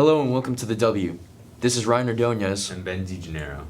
Hello and welcome to the W. This is Ryan Ordonez. And Ben DiGennaro.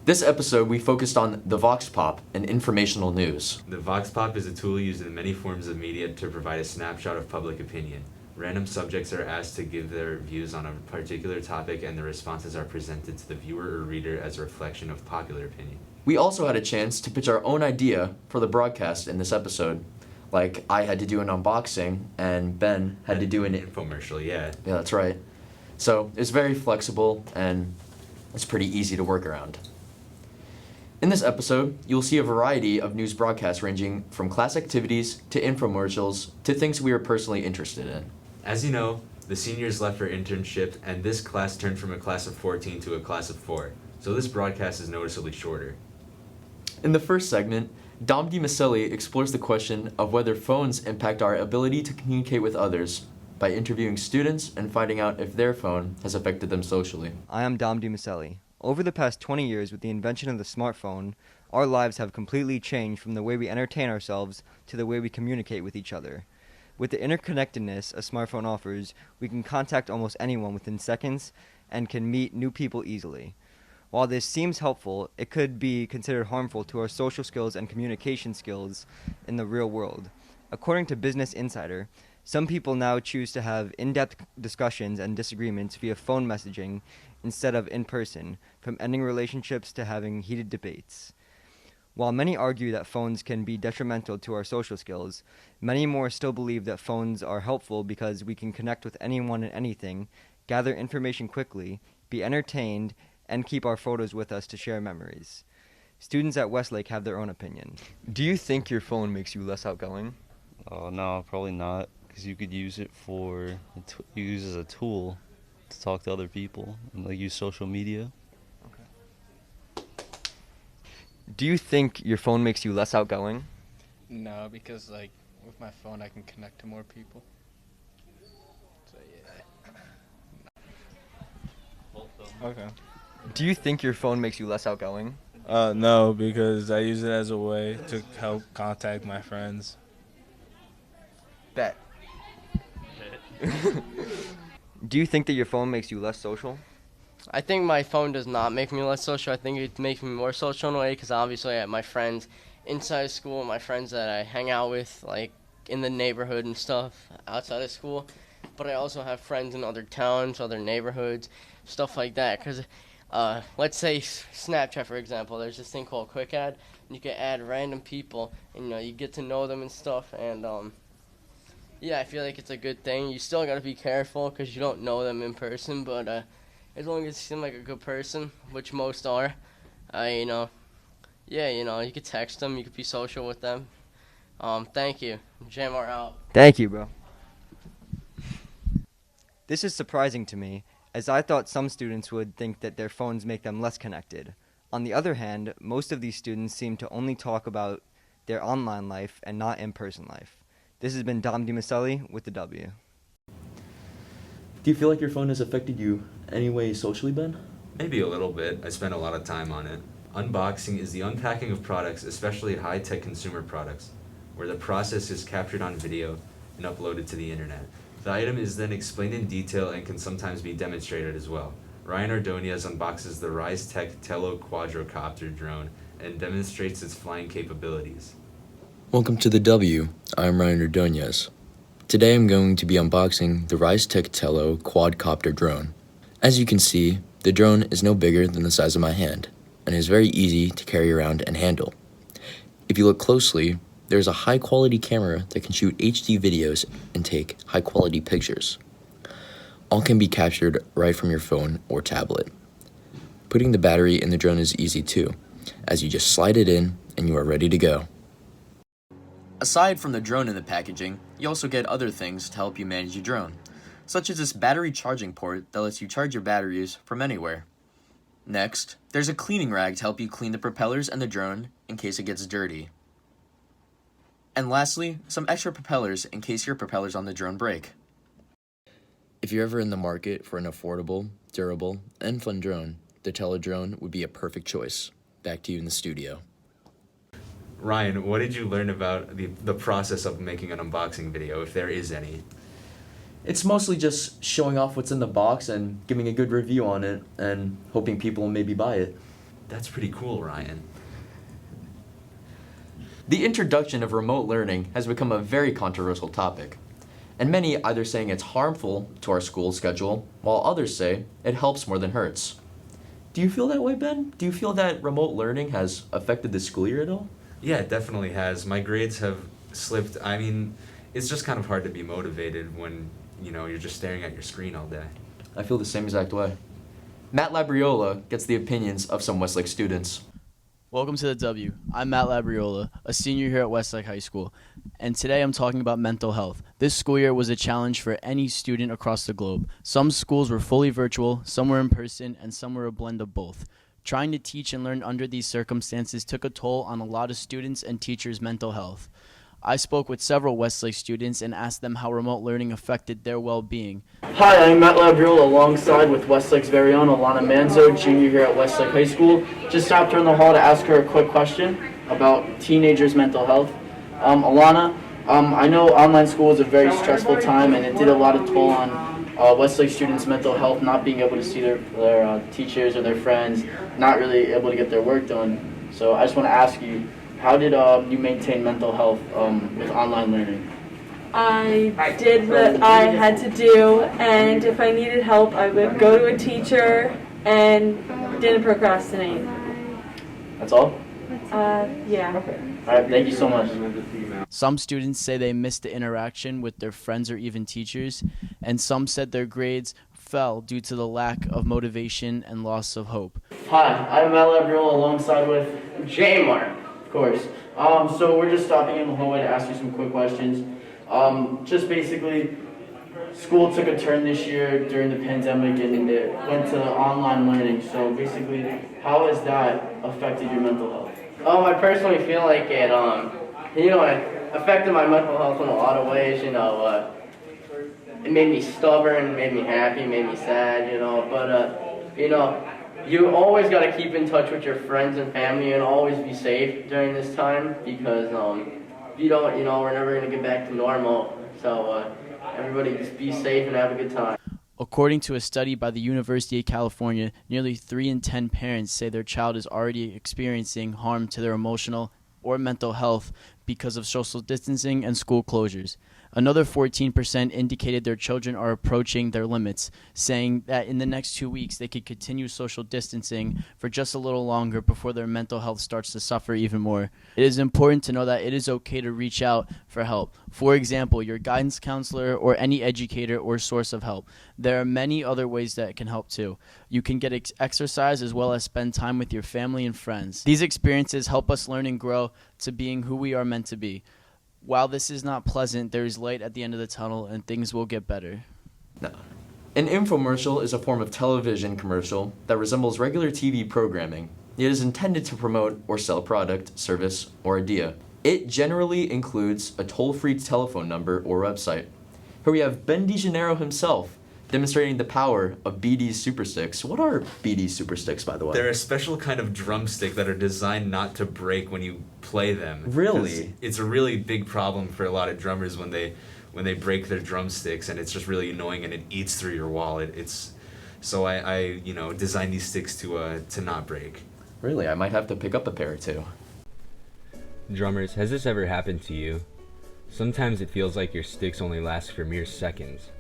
This episode we focused on the Vox Pop and informational news. The Vox Pop is a tool used in many forms of media to provide a snapshot of public opinion. Random subjects are asked to give their views on a particular topic, and the responses are presented to the viewer or reader as a reflection of popular opinion. We also had a chance to pitch our own idea for the broadcast in this episode. Like, I had to do an unboxing, and Ben had to do an infomercial, yeah. Yeah, that's right. So, it's very flexible, and it's pretty easy to work around. In this episode, you'll see a variety of news broadcasts ranging from class activities to infomercials to things we are personally interested in. As you know, the seniors left for internship, and this class turned from a class of 14 to a class of 4, so this broadcast is noticeably shorter. In the first segment, Dimiceli explores the question of whether phones impact our ability to communicate with others by interviewing students and finding out if their phone has affected them socially. I am Dimiceli. Over the past 20 years, with the invention of the smartphone, our lives have completely changed from the way we entertain ourselves to the way we communicate with each other. With the interconnectedness a smartphone offers, we can contact almost anyone within seconds and can meet new people easily. While this seems helpful, it could be considered harmful to our social skills and communication skills in the real world. According to Business Insider, some people now choose to have in-depth discussions and disagreements via phone messaging instead of in person, from ending relationships to having heated debates. While many argue that phones can be detrimental to our social skills, many more still believe that phones are helpful because we can connect with anyone and anything, gather information quickly, be entertained, and keep our photos with us to share memories. Students at Westlake have their own opinion. Do you think your phone makes you less outgoing? No, probably not, because you could use it use as a tool to talk to other people and use social media. Okay. Do you think your phone makes you less outgoing? No, because with my phone I can connect to more people. So yeah. Okay. Do you think your phone makes you less outgoing? No, because I use it as a way to help contact my friends. Bet. Do you think that your phone makes you less social? I think my phone does not make me less social. I think it makes me more social in a way because obviously I have my friends inside school, my friends that I hang out with in the neighborhood and stuff outside of school. But I also have friends in other towns, other neighborhoods, stuff like that. Because let's say Snapchat, for example, there's this thing called Quick Add, and you can add random people, and you get to know them and stuff. And yeah, I feel like it's a good thing. You still got to be careful because you don't know them in person, but as long as you seem like a good person, which most are, you could text them, you could be social with them. Thank you. JMR out. Thank you, bro. This is surprising to me, as I thought some students would think that their phones make them less connected. On the other hand, most of these students seem to only talk about their online life and not in-person life. This has been Dimiceli with the W. Do you feel like your phone has affected you any way socially, Ben? Maybe a little bit. I spend a lot of time on it. Unboxing is the unpacking of products, especially high-tech consumer products, where the process is captured on video and uploaded to the internet. The item is then explained in detail and can sometimes be demonstrated as well. Ryan Ordonez unboxes the Rise Tech Tello quadrocopter drone and demonstrates its flying capabilities. Welcome to the W. I'm Ryan Ordonez. Today I'm going to be unboxing the Rise Tech Tello quadcopter drone. As you can see, the drone is no bigger than the size of my hand and is very easy to carry around and handle. If you look closely, there's a high-quality camera that can shoot HD videos and take high-quality pictures. All can be captured right from your phone or tablet. Putting the battery in the drone is easy too, as you just slide it in and you are ready to go. Aside from the drone in the packaging, you also get other things to help you manage your drone, such as this battery charging port that lets you charge your batteries from anywhere. Next, there's a cleaning rag to help you clean the propellers and the drone in case it gets dirty. And lastly, some extra propellers in case your propellers on the drone break. If you're ever in the market for an affordable, durable, and fun drone, the Tello drone would be a perfect choice. Back to you in the studio. Ryan, what did you learn about the process of making an unboxing video, if there is any? It's mostly just showing off what's in the box and giving a good review on it and hoping people will maybe buy it. That's pretty cool, Ryan. The introduction of remote learning has become a very controversial topic, and many either saying it's harmful to our school schedule, while others say it helps more than hurts. Do you feel that way, Ben? Do you feel that remote learning has affected the school year at all? Yeah, it definitely has. My grades have slipped. I mean, it's just kind of hard to be motivated when, you're just staring at your screen all day. I feel the same exact way. Matt Labriola gets the opinions of some Westlake students. Welcome to the W. I'm Matt Labriola, a senior here at Westlake High School, and today I'm talking about mental health. This school year was a challenge for any student across the globe. Some schools were fully virtual, some were in person, and some were a blend of both. Trying to teach and learn under these circumstances took a toll on a lot of students' and teachers' mental health. I spoke with several Westlake students and asked them how remote learning affected their well-being. Hi, I'm Matt Labriola alongside with Westlake's very own Alana Manzo, junior here at Westlake High School. Just stopped her in the hall to ask her a quick question about teenagers' mental health. Alana, I know online school is a very stressful time and it did a lot of toll on Westlake students' mental health, not being able to see their teachers or their friends, not really able to get their work done. So I just want to ask you, how did you maintain mental health with online learning? I did what I had to do, and if I needed help, I would go to a teacher and didn't procrastinate. That's all? Yeah. Okay. All right, thank you so much. Some students say they missed the interaction with their friends or even teachers, and some said their grades fell due to the lack of motivation and loss of hope. Hi, I'm Matt Labriola alongside with J-Mark. Of course. So we're just stopping in the hallway to ask you some quick questions. Just basically, school took a turn this year during the pandemic and it went to online learning. So basically, how has that affected your mental health? I personally feel like it affected my mental health in a lot of ways. It made me stubborn, made me happy, made me sad. You always got to keep in touch with your friends and family and always be safe during this time because if you don't, we're never going to get back to normal. So everybody just be safe and have a good time. According to a study by the University of California, nearly 3 in 10 parents say their child is already experiencing harm to their emotional or mental health because of social distancing and school closures. Another 14% indicated their children are approaching their limits, saying that in the next 2 weeks they could continue social distancing for just a little longer before their mental health starts to suffer even more. It is important to know that it is okay to reach out for help. For example, your guidance counselor or any educator or source of help. There are many other ways that can help too. You can get exercise as well as spend time with your family and friends. These experiences help us learn and grow to being who we are meant to be. While this is not pleasant, there is light at the end of the tunnel and things will get better. No. An infomercial is a form of television commercial that resembles regular TV programming. It is intended to promote or sell a product, service, or idea. It generally includes a toll-free telephone number or website. Here we have Ben DiGennaro himself demonstrating the power of BD's Super Sticks. What are BD's Super Sticks, by the way? They're a special kind of drumstick that are designed not to break when you play them. Really? It's a really big problem for a lot of drummers when they break their drumsticks, and it's just really annoying and it eats through your wallet. So I designed these sticks to not break. Really? I might have to pick up a pair or two. Drummers, has this ever happened to you? Sometimes it feels like your sticks only last for mere seconds.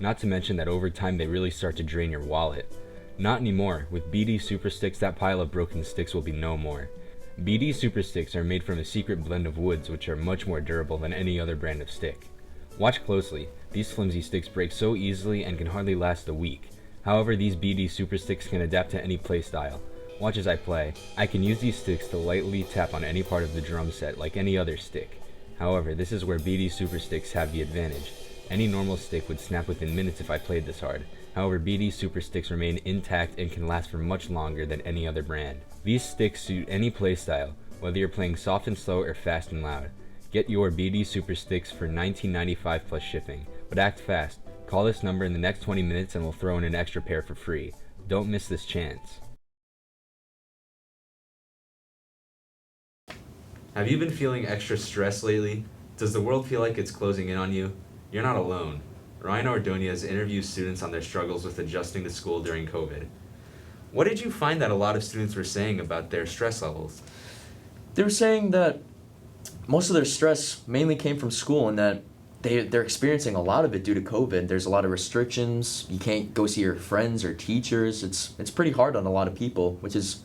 Not to mention that over time they really start to drain your wallet. Not anymore. With BD Super Sticks, that pile of broken sticks will be no more. BD Super Sticks are made from a secret blend of woods which are much more durable than any other brand of stick. Watch closely. These flimsy sticks break so easily and can hardly last a week. However, these BD Super Sticks can adapt to any playstyle. Watch as I play. I can use these sticks to lightly tap on any part of the drum set like any other stick. However, this is where BD Super Sticks have the advantage. Any normal stick would snap within minutes if I played this hard. However, BD Super Sticks remain intact and can last for much longer than any other brand. These sticks suit any playstyle, whether you're playing soft and slow or fast and loud. Get your BD Super Sticks for $19.95 plus shipping, but act fast. Call this number in the next 20 minutes and we'll throw in an extra pair for free. Don't miss this chance. Have you been feeling extra stressed lately? Does the world feel like it's closing in on you? You're not alone. Ryan Ordonez interviews students on their struggles with adjusting to school during COVID. What did you find that a lot of students were saying about their stress levels? They were saying that most of their stress mainly came from school and that they're experiencing a lot of it due to COVID. There's a lot of restrictions. You can't go see your friends or teachers. It's pretty hard on a lot of people, which is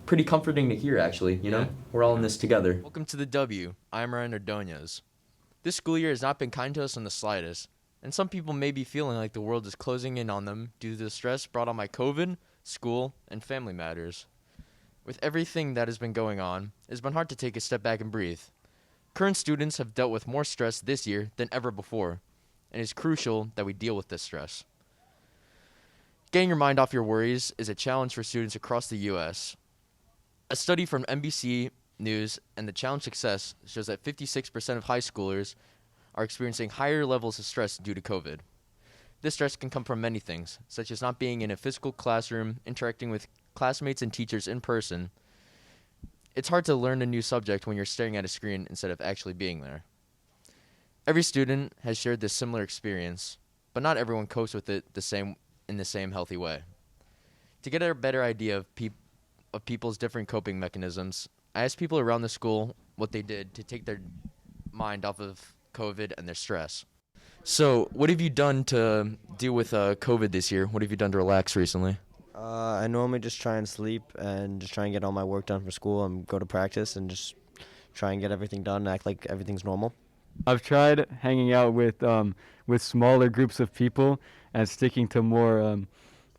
pretty comforting to hear, actually. You know, we're all in this together. Welcome to the W. I'm Ryan Ordonez. This school year has not been kind to us in the slightest, and some people may be feeling like the world is closing in on them due to the stress brought on by COVID, school, and family matters. With everything that has been going on, it's been hard to take a step back and breathe. Current students have dealt with more stress this year than ever before, and it's crucial that we deal with this stress. Getting your mind off your worries is a challenge for students across the U.S. A study from NBC News and the Challenge Success shows that 56% of high schoolers are experiencing higher levels of stress due to COVID. This stress can come from many things, such as not being in a physical classroom, interacting with classmates and teachers in person. It's hard to learn a new subject when you're staring at a screen instead of actually being there. Every student has shared this similar experience, but not everyone copes with it in the same healthy way. To get a better idea of people's different coping mechanisms, I asked people around the school what they did to take their mind off of COVID and their stress. So, what have you done to deal with COVID this year? What have you done to relax recently? I normally just try and sleep and just try and get all my work done for school and go to practice and just try and get everything done and act like everything's normal. I've tried hanging out with smaller groups of people and sticking to more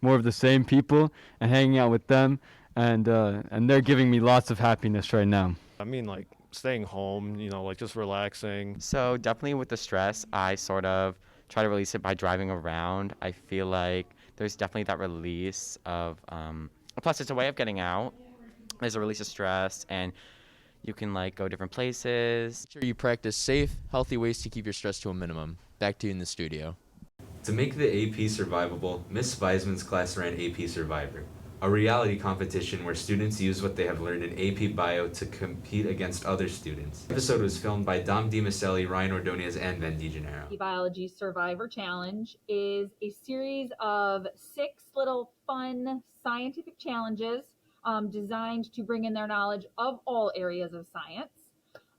of the same people and hanging out with them, and they're giving me lots of happiness right now. I mean, like staying home, like just relaxing. So definitely with the stress, I sort of try to release it by driving around. I feel like there's definitely that release of, plus it's a way of getting out. There's a release of stress, and you can go different places. Make sure you practice safe, healthy ways to keep your stress to a minimum. Back to you in the studio. To make the AP survivable, Miss Weisman's class ran AP Survivor, a reality competition where students use what they have learned in AP Bio to compete against other students. The episode was filmed by Dimiceli, Ryan Ordonez, and DiGennaro. The Biology Survivor Challenge is a series of 6 little fun scientific challenges designed to bring in their knowledge of all areas of science.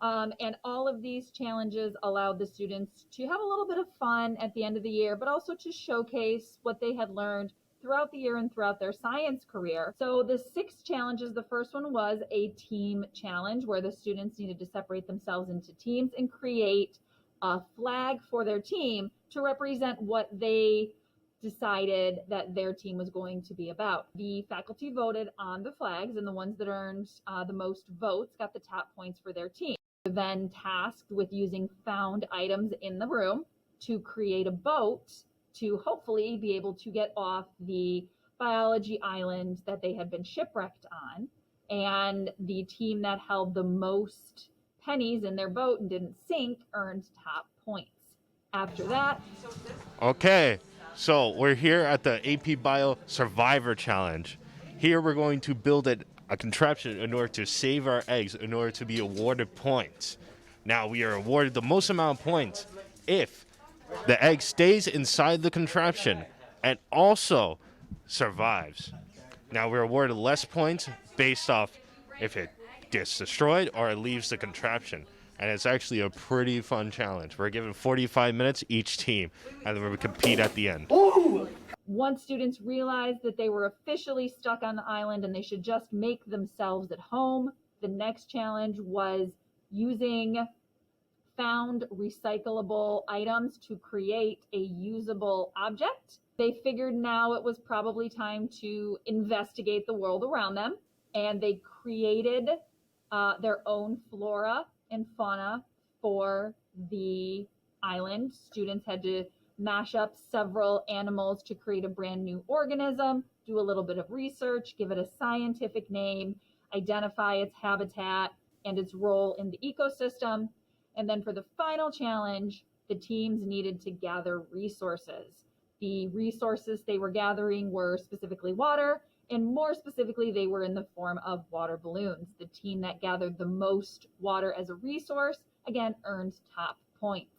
And all of these challenges allowed the students to have a little bit of fun at the end of the year, but also to showcase what they had learned throughout the year and throughout their science career. So the 6 challenges, the first one was a team challenge where the students needed to separate themselves into teams and create a flag for their team to represent what they decided that their team was going to be about. The faculty voted on the flags, and the ones that earned the most votes got the top points for their team. They were then tasked with using found items in the room to create a boat to hopefully be able to get off the biology island that they had been shipwrecked on. And the team that held the most pennies in their boat and didn't sink earned top points. After that... Okay, so we're here at the AP Bio Survivor Challenge. Here we're going to build a contraption in order to save our eggs in order to be awarded points. Now, we are awarded the most amount of points if the egg stays inside the contraption and also survives. Now, we're awarded less points based off if it gets destroyed or it leaves the contraption. And it's actually a pretty fun challenge. We're given 45 minutes each team, and then we compete at the end. Once students realized that they were officially stuck on the island and they should just make themselves at home, the next challenge was using found recyclable items to create a usable object. They figured now it was probably time to investigate the world around them, and they created their own flora and fauna for the island. Students had to mash up several animals to create a brand new organism, do a little bit of research, give it a scientific name, identify its habitat and its role in the ecosystem. And then for the final challenge, the teams needed to gather resources. The resources they were gathering were specifically water, and more specifically, they were in the form of water balloons. The team that gathered the most water as a resource, again, earned top points.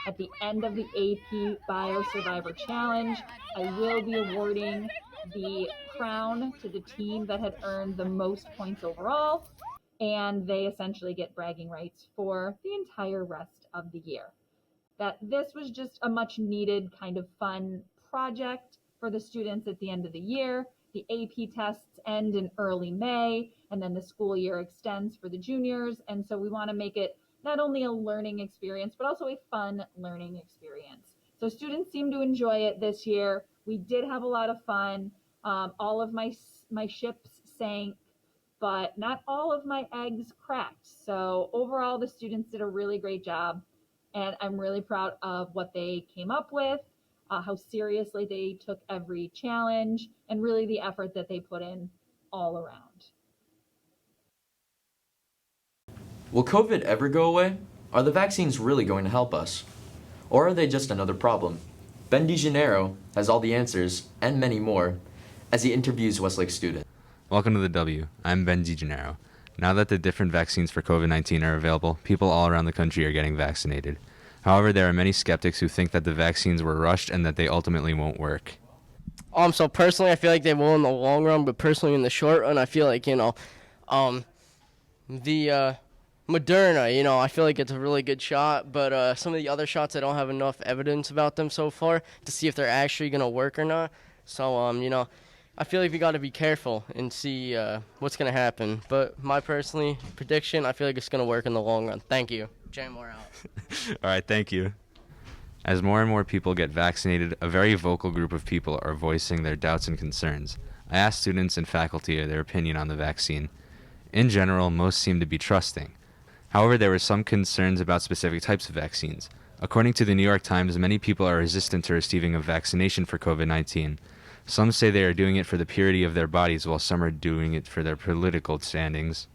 At the end of the AP Bio Survivor Challenge, I will be awarding the crown to the team that had earned the most points overall, and they essentially get bragging rights for the entire rest of the year. That this was just a much needed kind of fun project for the students at the end of the year. The AP tests end in early May, and then the school year extends for the juniors, and so we want to make it not only a learning experience, but also a fun learning experience. So students seem to enjoy it this year. We did have a lot of fun. All of my ships sank, but not all of my eggs cracked. So overall, the students did a really great job, and I'm really proud of what they came up with, how seriously they took every challenge, and really the effort that they put in all around. Will COVID ever go away? Are the vaccines really going to help us? Or are they just another problem? Ben DiGennaro has all the answers, and many more, as he interviews Westlake students. Welcome to the W. I'm Ben DiGennaro. Now that the different vaccines for COVID-19 are available, people all around the country are getting vaccinated. However, there are many skeptics who think that the vaccines were rushed and that they ultimately won't work. So personally, I feel like they will in the long run, but personally in the short run, I feel like, the Moderna, I feel like it's a really good shot, but some of the other shots, I don't have enough evidence about them so far to see if they're actually going to work or not. So, I feel like we got to be careful and see what's going to happen. But my personally prediction, I feel like it's going to work in the long run. Thank you. Jay Moore out. All right, thank you. As more and more people get vaccinated, a very vocal group of people are voicing their doubts and concerns. I asked students and faculty their opinion on the vaccine. In general, most seem to be trusting. However, there were some concerns about specific types of vaccines. According to the New York Times, many people are resistant to receiving a vaccination for COVID-19. Some say they are doing it for the purity of their bodies, while some are doing it for their political standings.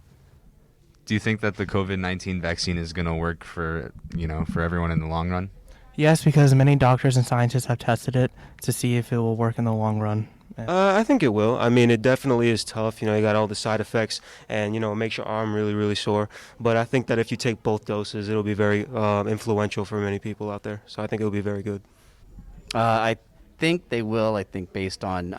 Do you think that the COVID-19 vaccine is going to work for everyone in the long run? Yes, because many doctors and scientists have tested it to see if it will work in the long run. I think it will. I mean, it definitely is tough. You got all the side effects and, it makes your arm really, really sore. But I think that if you take both doses, it'll be very influential for many people out there. So I think it'll be very good. I think they will. I think based on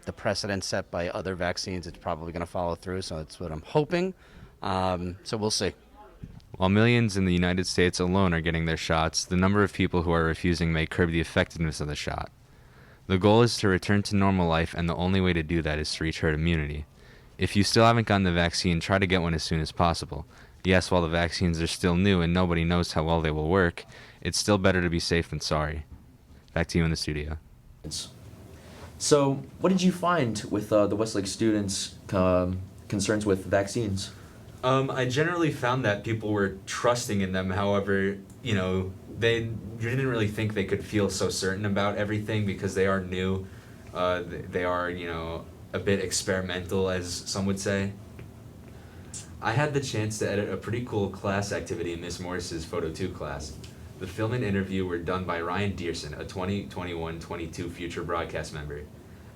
the precedent set by other vaccines, it's probably going to follow through. So that's what I'm hoping. So we'll see. While millions in the United States alone are getting their shots, the number of people who are refusing may curb the effectiveness of the shot. The goal is to return to normal life, and the only way to do that is to reach herd immunity. If you still haven't gotten the vaccine, try to get one as soon as possible. Yes, while the vaccines are still new and nobody knows how well they will work, it's still better to be safe than sorry. Back to you in the studio. So, what did you find with the Westlake students' concerns with vaccines? I generally found that people were trusting in them. However, they didn't really think they could feel so certain about everything because they are new. They are, a bit experimental, as some would say. I had the chance to edit a pretty cool class activity in Miss Morris's Photo 2 class. The film and interview were done by Ryan Dearson, a 2021-22 future broadcast member.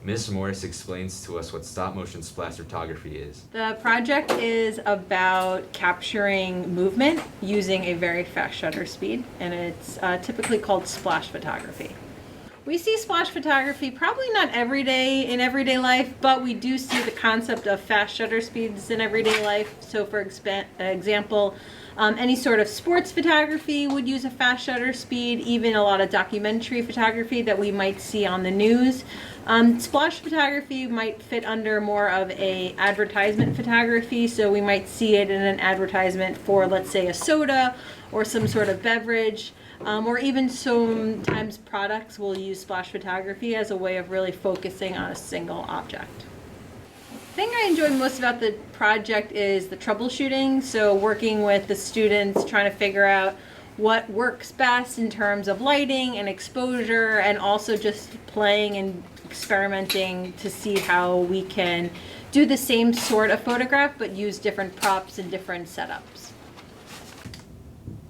Miss Morris explains to us what stop-motion splash photography is. The project is about capturing movement using a very fast shutter speed, and it's typically called splash photography. We see splash photography probably not every day in everyday life, but we do see the concept of fast shutter speeds in everyday life. So for example, any sort of sports photography would use a fast shutter speed, even a lot of documentary photography that we might see on the news. Splash photography might fit under more of a advertisement photography, so we might see it in an advertisement for, let's say, a soda or some sort of beverage, or even sometimes products will use splash photography as a way of really focusing on a single object. The thing I enjoy most about the project is the troubleshooting, so working with the students, trying to figure out what works best in terms of lighting and exposure, and also just playing and experimenting to see how we can do the same sort of photograph but use different props and different setups.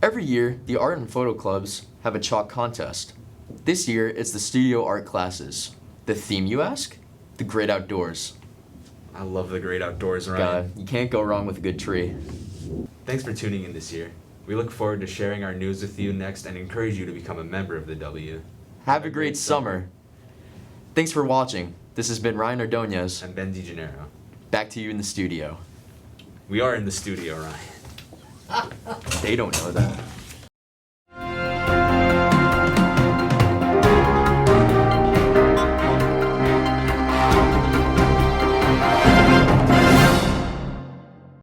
Every year, the art and photo clubs have a chalk contest. This year, it's the studio art classes. The theme, you ask? The great outdoors. I love the great outdoors, Ryan. You can't go wrong with a good tree. Thanks for tuning in this year. We look forward to sharing our news with you next and encourage you to become a member of the W. Have a great summer. Thanks for watching. This has been Ryan Ordonez. And Ben DiGennaro. Back to you in the studio. We are in the studio, Ryan. They don't know that.